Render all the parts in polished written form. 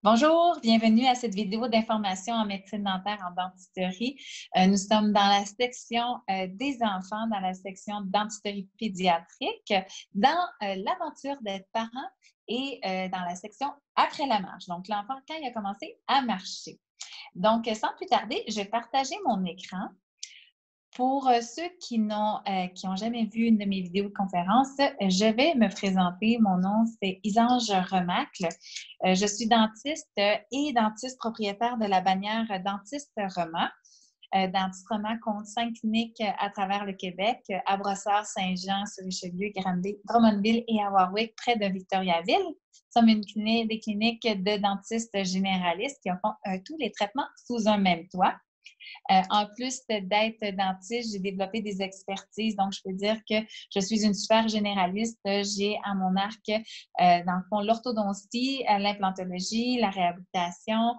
Bonjour, bienvenue à cette vidéo d'information en médecine dentaire en dentisterie. Nous sommes dans la section des enfants, dans la section dentisterie pédiatrique, dans l'aventure d'être parent et dans la section après la marche. Donc, l'enfant, quand il a commencé à marcher. Donc, sans plus tarder, je vais partager mon écran. Pour ceux qui n'ont jamais vu une de mes vidéos de conférence, je vais me présenter. Mon nom, c'est Isange Remacle. Je suis dentiste et dentiste propriétaire de la bannière Dentiste Rema. Dentiste Rema compte 5 cliniques à travers le Québec, à Brossard, Saint-Jean, sur Richelieu, Granby, Drummondville et à Warwick, près de Victoriaville. Nous sommes des cliniques de dentistes généralistes qui font tous les traitements sous un même toit. En plus d'être dentiste, j'ai développé des expertises. Donc, je peux dire que je suis une super généraliste. J'ai à mon arc, dans le fond, l'orthodontie, l'implantologie, la réhabilitation,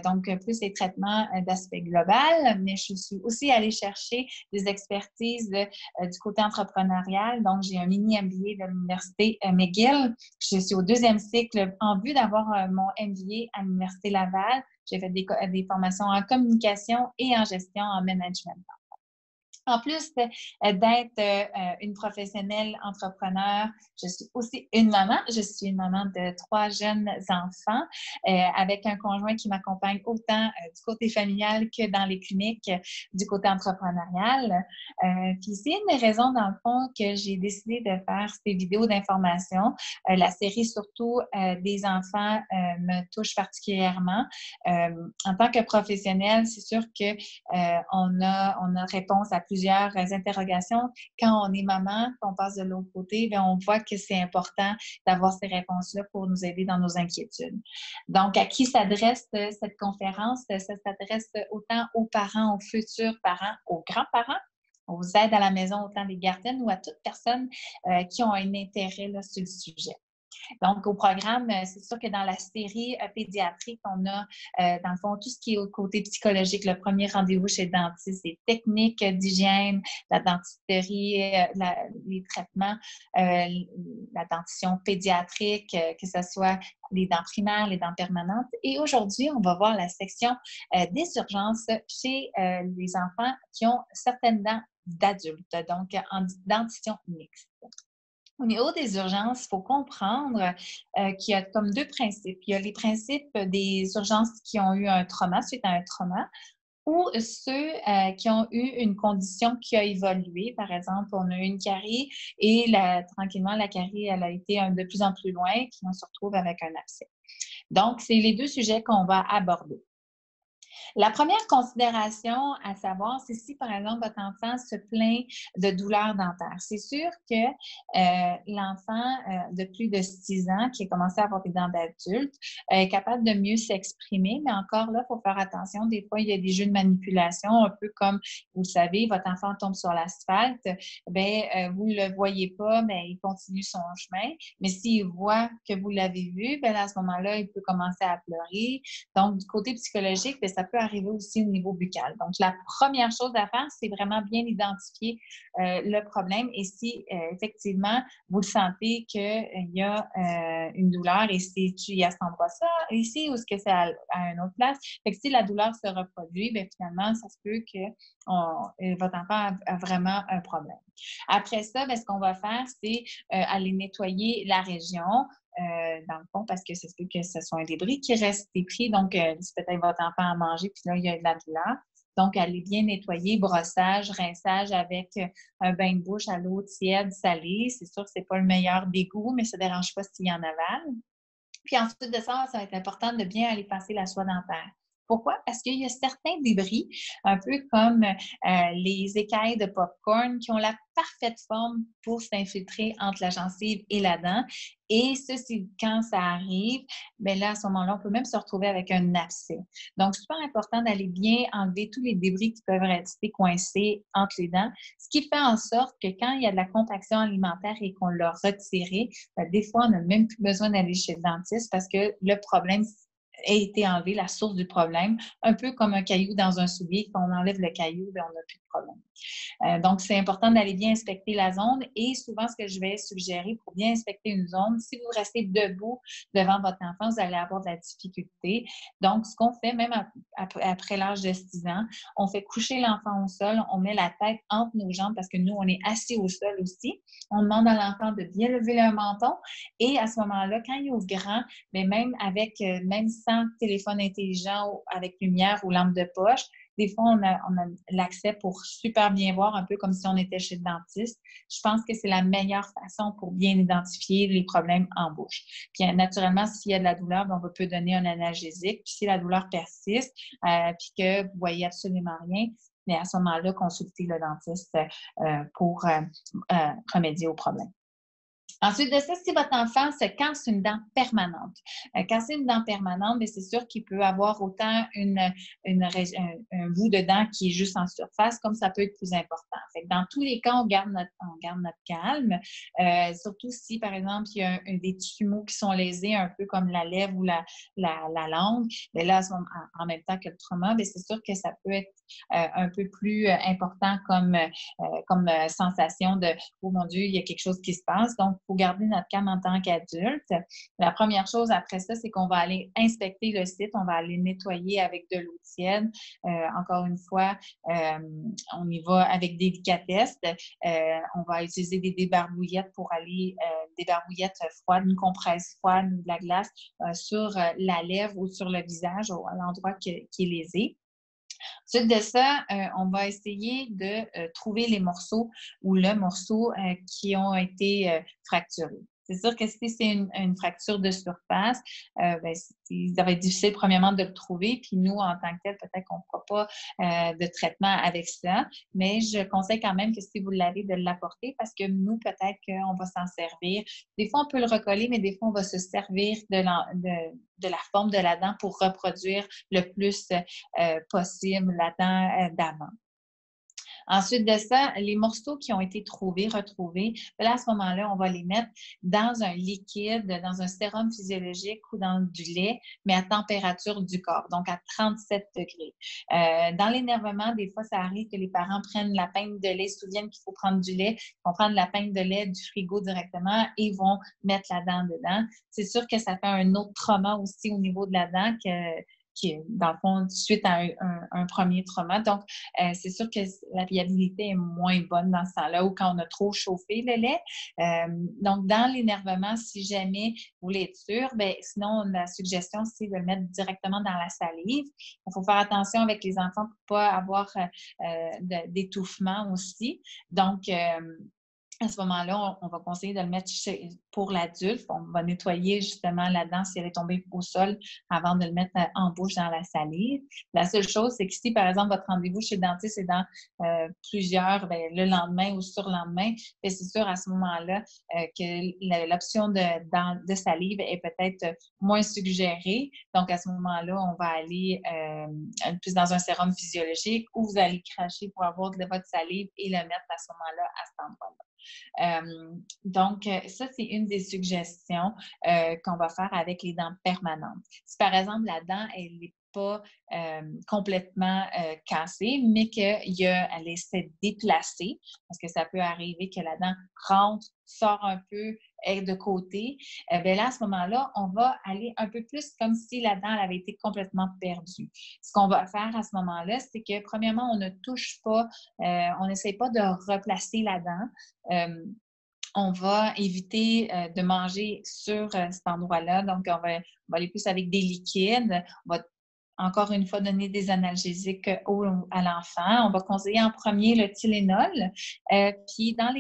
donc plus les traitements d'aspect global. Mais je suis aussi allée chercher des expertises du côté entrepreneurial. Donc, j'ai un mini MBA de l'Université McGill. Je suis au 2e cycle en vue d'avoir mon MBA à l'Université Laval. J'ai fait des formations en communication et en gestion en management. En plus d'être une professionnelle entrepreneur, je suis aussi une maman. Je suis une maman de 3 jeunes enfants avec un conjoint qui m'accompagne autant du côté familial que dans les cliniques du côté entrepreneurial. Puis c'est une des raisons, dans le fond, que j'ai décidé de faire ces vidéos d'information. La série, surtout des enfants, me touche particulièrement. En tant que professionnelle, c'est sûr que on a réponse à plusieurs interrogations. Quand on est maman, qu'on passe de l'autre côté, bien, on voit que c'est important d'avoir ces réponses-là pour nous aider dans nos inquiétudes. Donc, à qui s'adresse cette conférence? Ça s'adresse autant aux parents, aux futurs parents, aux grands-parents, aux aides à la maison, autant des gardiennes ou à toute personne qui ont un intérêt là, sur le sujet. Donc, au programme, c'est sûr que dans la série pédiatrique, on a, dans le fond, tout ce qui est au côté psychologique. Le premier rendez-vous chez le dentiste, les techniques d'hygiène, la dentisterie, les traitements, la dentition pédiatrique, que ce soit les dents primaires, les dents permanentes. Et aujourd'hui, on va voir la section des urgences chez les enfants qui ont certaines dents d'adultes, donc en dentition mixte. Au niveau des urgences, il faut comprendre qu'il y a comme 2 principes. Il y a les principes des urgences qui ont eu un trauma, suite à un trauma, ou ceux qui ont eu une condition qui a évolué. Par exemple, on a eu une carie et tranquillement, la carie, elle a été de plus en plus loin, puis on se retrouve avec un abcès. Donc, c'est les 2 sujets qu'on va aborder. La première considération à savoir, c'est si, par exemple, votre enfant se plaint de douleurs dentaires. C'est sûr que l'enfant de plus de 6 ans qui a commencé à avoir des dents d'adulte est capable de mieux s'exprimer, mais encore là, il faut faire attention. Des fois, il y a des jeux de manipulation, un peu comme, vous le savez, votre enfant tombe sur l'asphalte, vous ne le voyez pas, bien, il continue son chemin. Mais s'il voit que vous l'avez vu, bien, à ce moment-là, il peut commencer à pleurer. Donc, du côté psychologique, bien, ça peut arriver aussi au niveau buccal. Donc, la première chose à faire, c'est vraiment bien identifier le problème et si effectivement, vous le sentez qu'il y a une douleur et c'est-tu à cet endroit-là, ici, ou est-ce que c'est à une autre place? Fait que si la douleur se reproduit, bien, finalement, ça se peut que votre enfant a vraiment un problème. Après ça, bien, ce qu'on va faire, c'est aller nettoyer la région, dans le fond, parce que ça se peut que ce soit un débris qui reste pris. Donc, si peut-être votre enfant a mangé, puis là, il y a de la douleur. Donc, allez bien nettoyer, brossage, rinçage avec un bain de bouche à l'eau tiède, salée. C'est sûr que ce n'est pas le meilleur dégoût, mais ça ne dérange pas s'il y en avale. Puis ensuite de ça va être important de bien aller passer la soie dentaire. Pourquoi? Parce qu'il y a certains débris, un peu comme les écailles de popcorn, qui ont la parfaite forme pour s'infiltrer entre la gencive et la dent. Et ceci, quand ça arrive, bien là, à ce moment-là, on peut même se retrouver avec un abcès. Donc, c'est super important d'aller bien enlever tous les débris qui peuvent rester coincés entre les dents, ce qui fait en sorte que quand il y a de la compaction alimentaire et qu'on l'a retiré, bien, des fois, on n'a même plus besoin d'aller chez le dentiste parce que le problème ait été enlevé, la source du problème, un peu comme un caillou dans un soulier. Quand on enlève le caillou, bien, on n'a plus de problème. Donc, c'est important d'aller bien inspecter la zone et souvent, ce que je vais suggérer pour bien inspecter une zone, si vous restez debout devant votre enfant, vous allez avoir de la difficulté. Donc, ce qu'on fait, même après l'âge de 6 ans, on fait coucher l'enfant au sol, on met la tête entre nos jambes parce que nous, on est assis au sol aussi. On demande à l'enfant de bien lever le menton et à ce moment-là, quand il ouvre grand, mais même sans téléphone intelligent, avec lumière ou lampe de poche, des fois, on a l'accès pour super bien voir, un peu comme si on était chez le dentiste. Je pense que c'est la meilleure façon pour bien identifier les problèmes en bouche. Puis, naturellement, s'il y a de la douleur, on peut donner un analgésique. Puis, si la douleur persiste, puis que vous voyez absolument rien, mais à ce moment-là, consultez le dentiste pour remédier au problème. Ensuite de ça, si votre enfant se casse une dent permanente, casser une dent permanente, bien, c'est sûr qu'il peut avoir autant un bout de dent qui est juste en surface, comme ça peut être plus important. Fait que dans tous les cas, on garde notre calme, surtout si, par exemple, il y a des tumeurs qui sont lésés, un peu comme la lèvre ou la langue. Mais là, en même temps que le trauma, bien, c'est sûr que ça peut être un peu plus important comme sensation de « Oh mon Dieu, il y a quelque chose qui se passe ». Donc, il faut garder notre calme en tant qu'adulte. La première chose après ça, c'est qu'on va aller inspecter le site, on va aller nettoyer avec de l'eau tiède. Encore une fois, on y va avec délicatesse. On va utiliser des débarbouillettes pour aller, débarbouillettes froides, une compresse froide ou de la glace sur la lèvre ou sur le visage, à l'endroit qui est lésé. Ensuite de ça, on va essayer de trouver les morceaux ou le morceau qui ont été fracturés. C'est sûr que si c'est une fracture de surface, ben, ça va être difficile premièrement de le trouver. Puis nous, en tant que tel, peut-être qu'on ne fera pas de traitement avec ça. Mais je conseille quand même que si vous l'avez, de l'apporter parce que nous, peut-être qu'on va s'en servir. Des fois, on peut le recoller, mais des fois, on va se servir de la forme de la dent pour reproduire le plus possible la dent d'avant. Ensuite de ça, les morceaux qui ont été retrouvés, là, à ce moment-là, on va les mettre dans un liquide, dans un sérum physiologique ou dans du lait, mais à température du corps, donc à 37 degrés. Dans l'énervement, des fois, ça arrive que les parents prennent la pinte de lait, se souviennent qu'il faut prendre du lait, ils vont prendre la pinte de lait du frigo directement et vont mettre la dent dedans. C'est sûr que ça fait un autre trauma aussi au niveau de la dent qui est, dans le fond, suite à un premier trauma. Donc, c'est sûr que la viabilité est moins bonne dans ce temps-là ou quand on a trop chauffé le lait. Donc, dans l'énervement, si jamais vous voulez être sûr, bien, sinon, la suggestion, c'est de le mettre directement dans la salive. Il faut faire attention avec les enfants pour ne pas avoir d'étouffement aussi. Donc, à ce moment-là, on va conseiller de le mettre pour l'adulte. On va nettoyer justement la dent si elle est tombée au sol avant de le mettre en bouche dans la salive. La seule chose, c'est que si, par exemple, votre rendez-vous chez le dentiste est dans le lendemain ou surlendemain, c'est sûr à ce moment-là que l'option de salive est peut-être moins suggérée. Donc, à ce moment-là, on va aller plus dans un sérum physiologique où vous allez cracher pour avoir de votre salive et le mettre à ce moment-là à cet endroit-là. Donc, ça, c'est une des suggestions qu'on va faire avec les dents permanentes. Si, par exemple, la dent, elle n'est pas complètement cassée, mais qu'elle s'est déplacée, parce que ça peut arriver que la dent rentre, sort un peu, est de côté, bien là, à ce moment-là, on va aller un peu plus comme si la dent elle avait été complètement perdue. Ce qu'on va faire à ce moment-là, c'est que, premièrement, on ne touche pas, on n'essaie pas de replacer la dent. On va éviter de manger sur cet endroit-là. Donc, on va aller plus avec des liquides. On va encore une fois donner des analgésiques à l'enfant. On va conseiller en premier le Tylenol. Puis, dans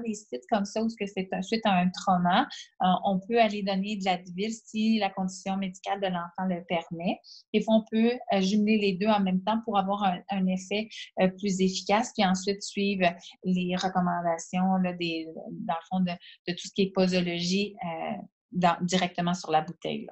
les sites comme ça où c'est suite à un trauma, on peut aller donner de l'Advil si la condition médicale de l'enfant le permet. Des fois, on peut jumeler les deux en même temps pour avoir un effet plus efficace, puis ensuite suivre les recommandations là, dans le fond de tout ce qui est posologie directement sur la bouteille.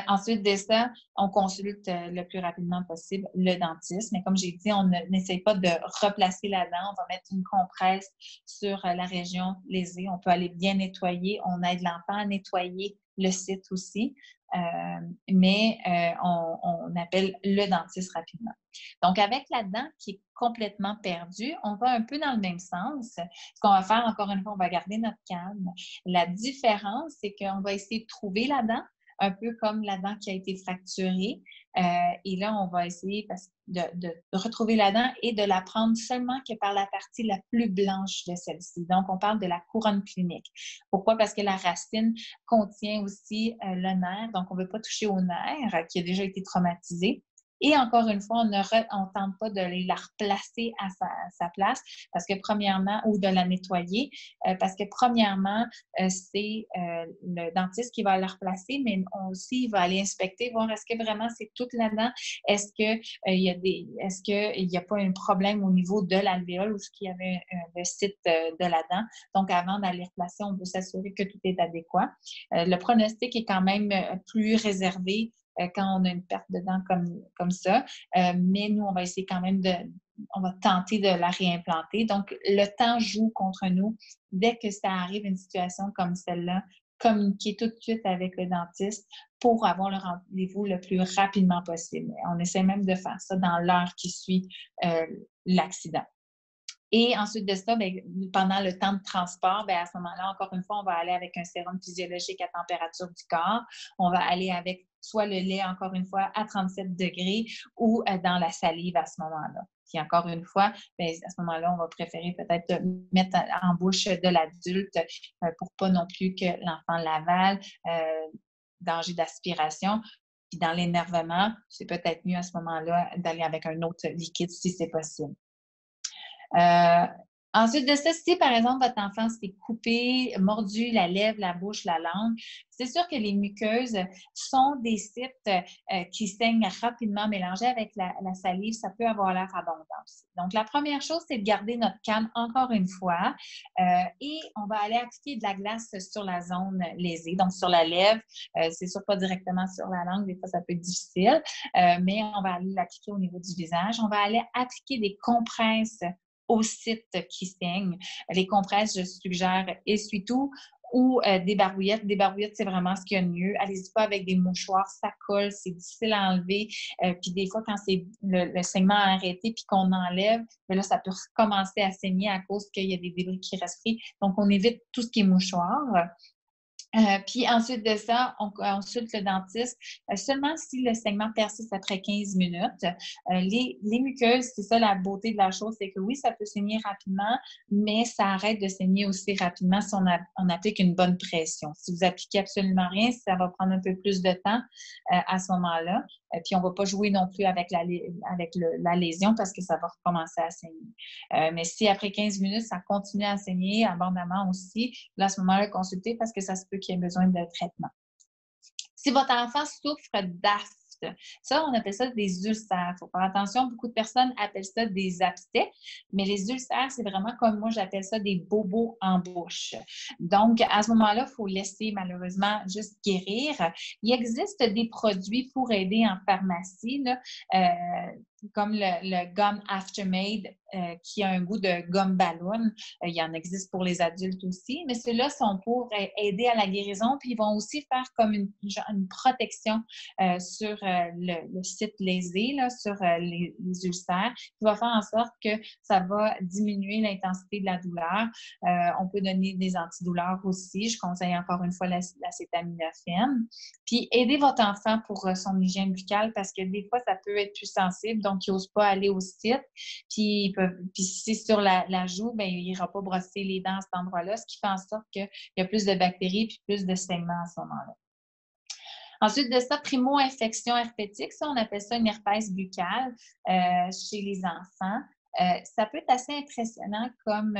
Ensuite de ça, on consulte le plus rapidement possible le dentiste. Mais comme j'ai dit, on n'essaie pas de replacer la dent. On va mettre une compresse sur la région lésée. On peut aller bien nettoyer. On aide l'enfant à nettoyer le site aussi. on appelle le dentiste rapidement. Donc, avec la dent qui est complètement perdue, on va un peu dans le même sens. Ce qu'on va faire, encore une fois, on va garder notre calme. La différence, c'est qu'on va essayer de trouver la dent, un peu comme la dent qui a été fracturée. Et là, on va essayer de retrouver la dent et de la prendre seulement que par la partie la plus blanche de celle-ci. Donc, on parle de la couronne clinique. Pourquoi? Parce que la racine contient aussi le nerf. Donc, on ne veut pas toucher au nerf qui a déjà été traumatisé. Et encore une fois, on ne tente pas de la replacer à sa place parce que premièrement, ou de la nettoyer, parce que premièrement, c'est le dentiste qui va la replacer, mais aussi, il va aller inspecter, voir est-ce que vraiment c'est toute la dent, est-ce qu'il n'y a pas un problème au niveau de l'alvéole ou ce qu'il y avait le site de la dent. Donc, avant d'aller replacer, on veut s'assurer que tout est adéquat. Le pronostic est quand même plus réservé quand on a une perte de dents comme ça. Mais nous, on va essayer quand même on va tenter de la réimplanter. Donc, le temps joue contre nous. Dès que ça arrive, une situation comme celle-là, communiquer tout de suite avec le dentiste pour avoir le rendez-vous le plus rapidement possible. On essaie même de faire ça dans l'heure qui suit l'accident. Et ensuite de ça, bien, pendant le temps de transport, bien, à ce moment-là, encore une fois, on va aller avec un sérum physiologique à température du corps. On va aller avec soit le lait, encore une fois, à 37 degrés ou dans la salive à ce moment-là. Puis encore une fois, bien, à ce moment-là, on va préférer peut-être mettre en bouche de l'adulte pour pas non plus que l'enfant l'avale, danger d'aspiration. Puis dans l'énervement, c'est peut-être mieux à ce moment-là d'aller avec un autre liquide si c'est possible. Ensuite de ça, si par exemple votre enfant s'est coupé, mordu la lèvre, la bouche, la langue, c'est sûr que les muqueuses sont des sites qui saignent rapidement mélangés avec la salive. Ça peut avoir l'air abondant aussi. Donc, la première chose, c'est de garder notre calme encore une fois et on va aller appliquer de la glace sur la zone lésée, donc sur la lèvre. C'est sûr pas directement sur la langue, des fois ça peut être difficile, mais on va aller l'appliquer au niveau du visage. On va aller appliquer des compresses au site qui saigne. Les compresses, je suggère essuie-tout ou des barbouillettes. Des barbouillettes, c'est vraiment ce qu'il y a de mieux. Allez-y pas avec des mouchoirs, ça colle, c'est difficile à enlever. Puis des fois, quand c'est le saignement a arrêté puis qu'on enlève, bien là, ça peut recommencer à saigner à cause qu'il y a des débris qui restent pris. Donc, on évite tout ce qui est mouchoir. Puis ensuite de ça, on consulte le dentiste seulement si le saignement persiste après 15 minutes. Les muqueuses, c'est ça la beauté de la chose, c'est que oui, ça peut saigner rapidement, mais ça arrête de saigner aussi rapidement si on applique une bonne pression. Si vous appliquez absolument rien, ça va prendre un peu plus de temps à ce moment-là. Puis on ne va pas jouer non plus avec la lésion parce que ça va recommencer à saigner. Mais si après 15 minutes, ça continue à saigner abondamment aussi, là, à ce moment-là, consultez parce que ça se peut qu'il y ait besoin de traitement. Si votre enfant souffre d'afte, ça, on appelle ça des ulcères. Il faut faire attention, beaucoup de personnes appellent ça des abcès, mais les ulcères, c'est vraiment comme moi, j'appelle ça des bobos en bouche. Donc, à ce moment-là, il faut laisser malheureusement juste guérir. Il existe des produits pour aider en pharmacie, là, comme le gomme Aftermade qui a un goût de gomme ballon. Il y en existe pour les adultes aussi, mais ceux-là sont pour aider à la guérison, puis ils vont aussi faire comme une protection sur le site lésé, là, sur les ulcères, qui va faire en sorte que ça va diminuer l'intensité de la douleur. On peut donner des antidouleurs aussi. Je conseille encore une fois l'acétaminophène. Puis, aider votre enfant pour son hygiène buccale parce que des fois, ça peut être plus sensible, donc il n'ose pas aller au site. Puis si c'est sur la joue, bien, il n'ira pas brosser les dents à cet endroit-là, ce qui fait en sorte qu'il y a plus de bactéries puis plus de saignements à ce moment-là. Ensuite de ça, primo-infection herpétique, ça, on appelle ça une herpès buccale chez les enfants. Ça peut être assez impressionnant comme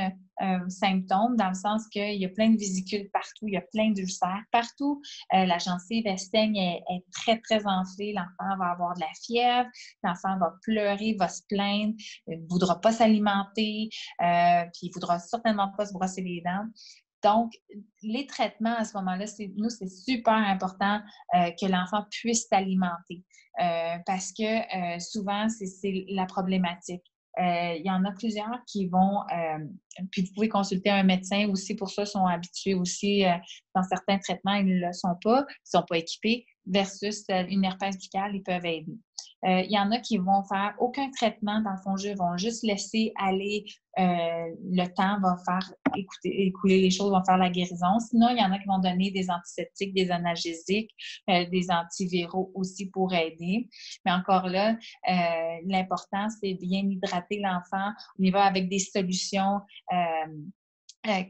symptôme dans le sens qu'il y a plein de vésicules partout, il y a plein d'ulcères partout. La gencive, elle saigne, est très, très enflée. L'enfant va avoir de la fièvre, l'enfant va pleurer, va se plaindre, il ne voudra pas s'alimenter, puis il ne voudra certainement pas se brosser les dents. Donc, les traitements à ce moment-là, c'est super important que l'enfant puisse s'alimenter parce que souvent, c'est la problématique. Il y en a plusieurs qui vont, puis vous pouvez consulter un médecin aussi, pour ça, sont habitués aussi dans certains traitements, ils ne le sont pas, ils ne sont pas équipés, versus une herpès buccale, ils peuvent aider. Il y en a qui vont faire aucun traitement dans le fond, ils vont juste laisser aller le temps, va faire écouler les choses, vont faire la guérison. Sinon, il y en a qui vont donner des antiseptiques, des analgésiques, des antiviraux aussi pour aider. Mais encore là, l'important, c'est bien hydrater l'enfant. On y va avec des solutions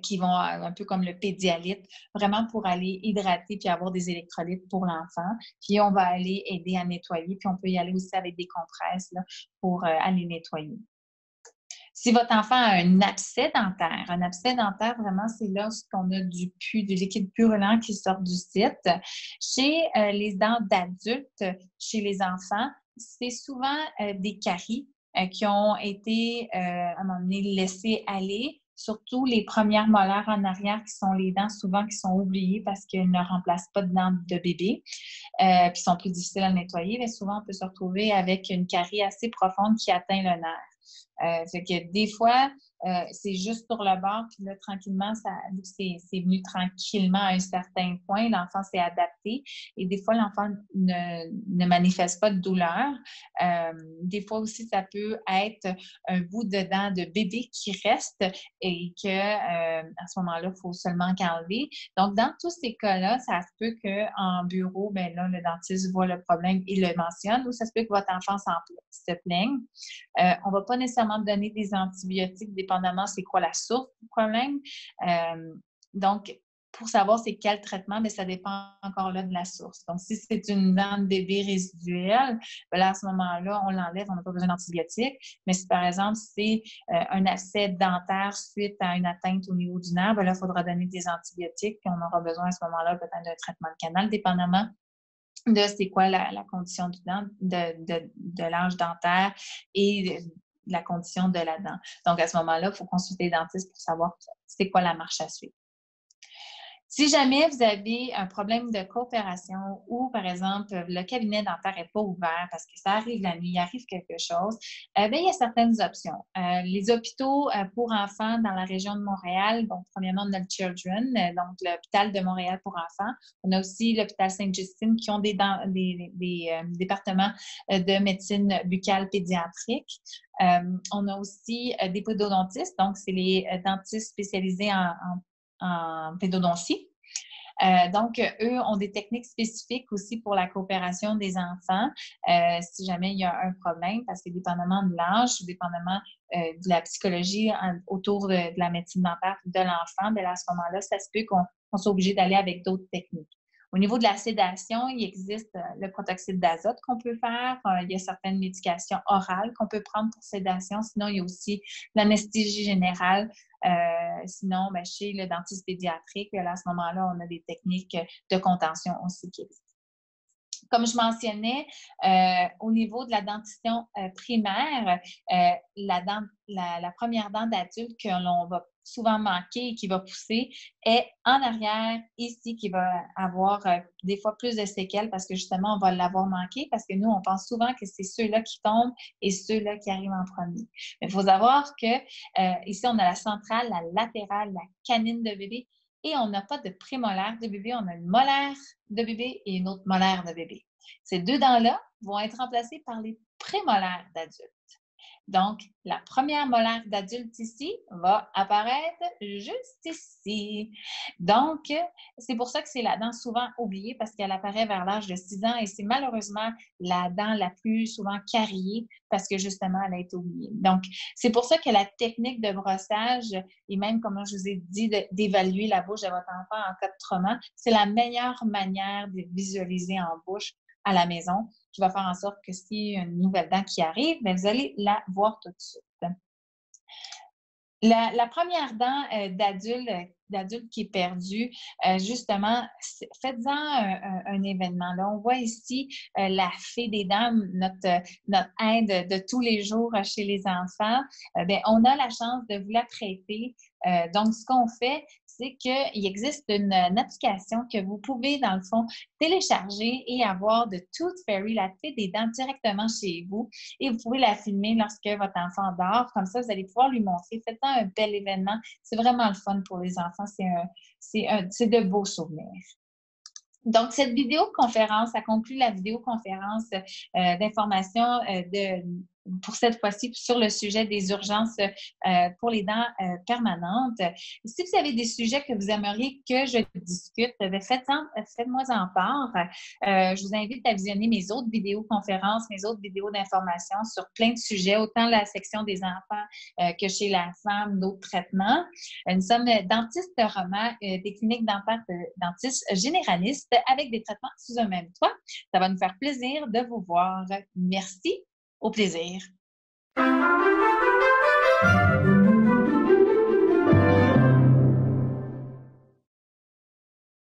qui vont un peu comme le pédialyte, vraiment pour aller hydrater puis avoir des électrolytes pour l'enfant. Puis on va aller aider à nettoyer, puis on peut y aller aussi avec des compresses là, pour aller nettoyer. Si votre enfant a un abcès dentaire, vraiment, c'est lorsqu'on a du liquide purulent qui sort du site. Chez les dents d'adultes, chez les enfants, c'est souvent des caries qui ont été, à un moment donné, laissées aller. Surtout les premières molaires en arrière, qui sont les dents souvent qui sont oubliées parce qu'elles ne remplacent pas de dents de bébé, puis sont plus difficiles à nettoyer. Mais souvent, on peut se retrouver avec une carie assez profonde qui atteint le nerf. Fait que des fois, c'est juste sur le bord, puis là, tranquillement, c'est venu tranquillement à un certain point. L'enfant s'est adapté et des fois, l'enfant ne manifeste pas de douleur. Des fois aussi, ça peut être un bout de dent de bébé qui reste et que à ce moment-là, il faut seulement qu'enlever. Donc, dans tous ces cas-là, ça se peut qu'en bureau, ben là, le dentiste voit le problème et le mentionne, ou ça se peut que votre enfant se plaigne. On ne va pas nécessairement donner des antibiotiques, dépendamment c'est quoi la source du problème. Donc, pour savoir c'est quel traitement, bien, ça dépend encore là de la source. Donc, si c'est une dent de bébé résiduelle, bien là, à ce moment-là, on l'enlève, on n'a pas besoin d'antibiotiques. Mais si, par exemple, c'est un abcès dentaire suite à une atteinte au niveau du nerf, bien là, il faudra donner des antibiotiques, puis on aura besoin à ce moment-là peut-être d'un traitement de canal, dépendamment de c'est quoi la condition du dent, de l'âge dentaire et de la condition de la dent. Donc, à ce moment-là, il faut consulter le dentiste pour savoir c'est quoi la marche à suivre. Si jamais vous avez un problème de coopération ou, par exemple, le cabinet dentaire n'est pas ouvert parce que ça arrive la nuit, il arrive quelque chose, bien, il y a certaines options. Les hôpitaux pour enfants dans la région de Montréal, donc, premièrement, on a le Children, donc l'hôpital de Montréal pour enfants. On a aussi l'hôpital Sainte-Justine qui ont des départements de médecine buccale pédiatrique. On a aussi des pédodontistes, donc c'est les dentistes spécialisés en pédodontie. Donc, eux ont des techniques spécifiques aussi pour la coopération des enfants si jamais il y a un problème, parce que dépendamment de l'âge, dépendamment de la psychologie autour de la médecine dentaire de l'enfant, bien, à ce moment-là, ça se peut qu'on soit obligé d'aller avec d'autres techniques. Au niveau de la sédation, il existe le protoxyde d'azote qu'on peut faire. Il y a certaines médications orales qu'on peut prendre pour sédation. Sinon, il y a aussi l'anesthésie générale. Sinon, bien, chez le dentiste pédiatrique, là, à ce moment-là, on a des techniques de contention aussi qui existent. Comme je mentionnais, au niveau de la dentition primaire, la première dent d'adulte que l'on va souvent manquer et qui va pousser est en arrière, ici, qui va avoir des fois plus de séquelles parce que justement, on va l'avoir manqué parce que nous, on pense souvent que c'est ceux-là qui tombent et ceux-là qui arrivent en premier. Mais il faut savoir que ici, on a la centrale, la latérale, la canine de bébé et on n'a pas de prémolaire de bébé, on a une molaire de bébé et une autre molaire de bébé. Ces deux dents-là vont être remplacées par les prémolaires d'adultes. Donc, la première molaire d'adulte ici va apparaître juste ici. Donc, c'est pour ça que c'est la dent souvent oubliée parce qu'elle apparaît vers l'âge de 6 ans et c'est malheureusement la dent la plus souvent cariée parce que justement, elle a été oubliée. Donc, c'est pour ça que la technique de brossage et même, comme je vous ai dit, d'évaluer la bouche de votre enfant en cas de trauma, c'est la meilleure manière de visualiser en bouche à la maison, qui va faire en sorte que s'il y a une nouvelle dent qui arrive, bien, vous allez la voir tout de suite. La première dent d'adulte qui est perdue, justement, faites-en un événement. Là, on voit ici la fée des dents, notre aide de tous les jours chez les enfants. Bien, on a la chance de vous la prêter. Donc, ce qu'on fait, c'est qu'il existe une application que vous pouvez, dans le fond, télécharger et avoir de Tooth Fairy, la fée des dents, directement chez vous. Et vous pouvez la filmer lorsque votre enfant dort. Comme ça, vous allez pouvoir lui montrer. Faites-en un bel événement. C'est vraiment le fun pour les enfants. C'est de beaux souvenirs. Donc, cette vidéoconférence, ça conclut la vidéoconférence d'information pour cette fois-ci sur le sujet des urgences pour les dents permanentes. Si vous avez des sujets que vous aimeriez que je discute, faites-moi en part. Je vous invite à visionner mes autres vidéoconférences, mes autres vidéos d'information sur plein de sujets, autant la section des enfants que chez la femme, d'autres traitements. Nous sommes dentistes romans des cliniques dentaires de dentistes généralistes avec des traitements sous un même toit. Ça va nous faire plaisir de vous voir. Merci, au plaisir.